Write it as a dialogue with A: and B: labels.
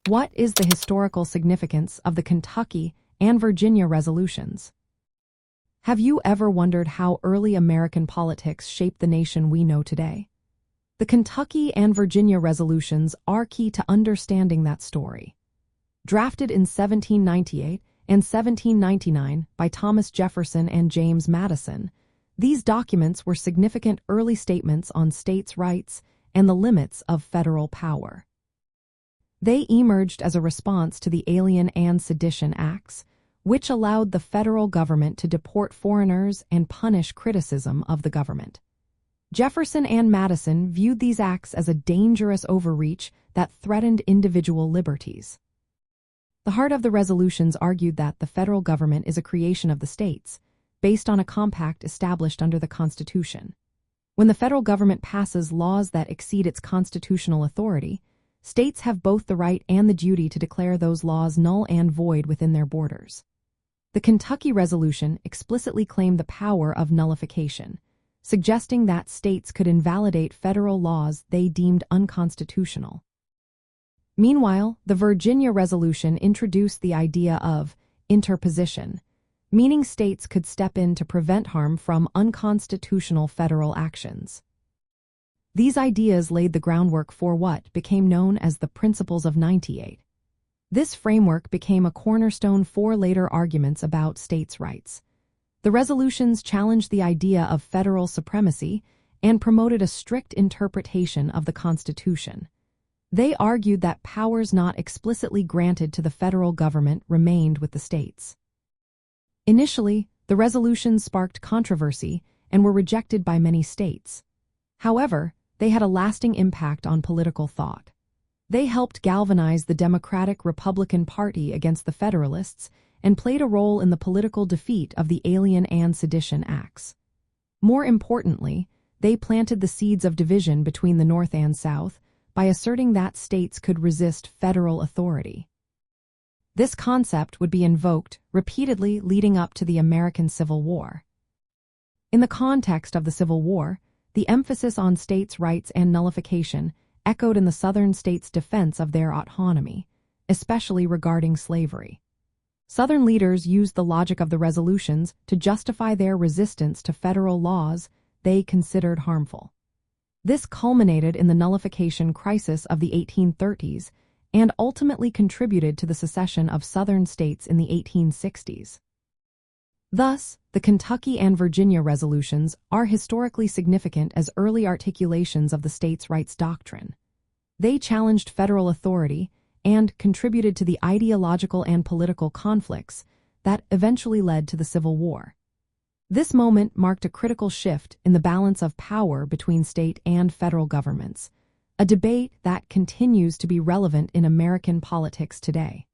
A: What is the historical significance of the Kentucky and Virginia resolutions? Have you ever wondered how early American politics shaped the nation we know today? The Kentucky and Virginia resolutions are key to understanding that story. Drafted in 1798 and 1799 by Thomas Jefferson and James Madison, these documents were significant early statements on states' rights and the limits of federal power. They emerged as a response to the Alien and Sedition Acts, which allowed the federal government to deport foreigners and punish criticism of the government. Jefferson and Madison viewed these acts as a dangerous overreach that threatened individual liberties. The heart of the resolutions argued that the federal government is a creation of the states, based on a compact established under the Constitution. When the federal government passes laws that exceed its constitutional authority, states have both the right and the duty to declare those laws null and void within their borders. The Kentucky Resolution explicitly claimed the power of nullification, suggesting that states could invalidate federal laws they deemed unconstitutional. Meanwhile, the Virginia Resolution introduced the idea of interposition, meaning states could step in to prevent harm from unconstitutional federal actions. These ideas laid the groundwork for what became known as the Principles of 98. This framework became a cornerstone for later arguments about states' rights. The resolutions challenged the idea of federal supremacy and promoted a strict interpretation of the Constitution. They argued that powers not explicitly granted to the federal government remained with the states. Initially, the resolutions sparked controversy and were rejected by many states. However, they had a lasting impact on political thought. They helped galvanize the Democratic-Republican Party against the Federalists and played a role in the political defeat of the Alien and Sedition Acts. More importantly, they planted the seeds of division between the North and South by asserting that states could resist federal authority. This concept would be invoked repeatedly leading up to the American Civil War. In the context of the Civil War, the emphasis on states' rights and nullification echoed in the Southern states' defense of their autonomy, especially regarding slavery. Southern leaders used the logic of the resolutions to justify their resistance to federal laws they considered harmful. This culminated in the nullification crisis of the 1830s and ultimately contributed to the secession of Southern states in the 1860s. Thus, the Kentucky and Virginia resolutions are historically significant as early articulations of the states' rights doctrine. They challenged federal authority and contributed to the ideological and political conflicts that eventually led to the Civil War. This moment marked a critical shift in the balance of power between state and federal governments, a debate that continues to be relevant in American politics today.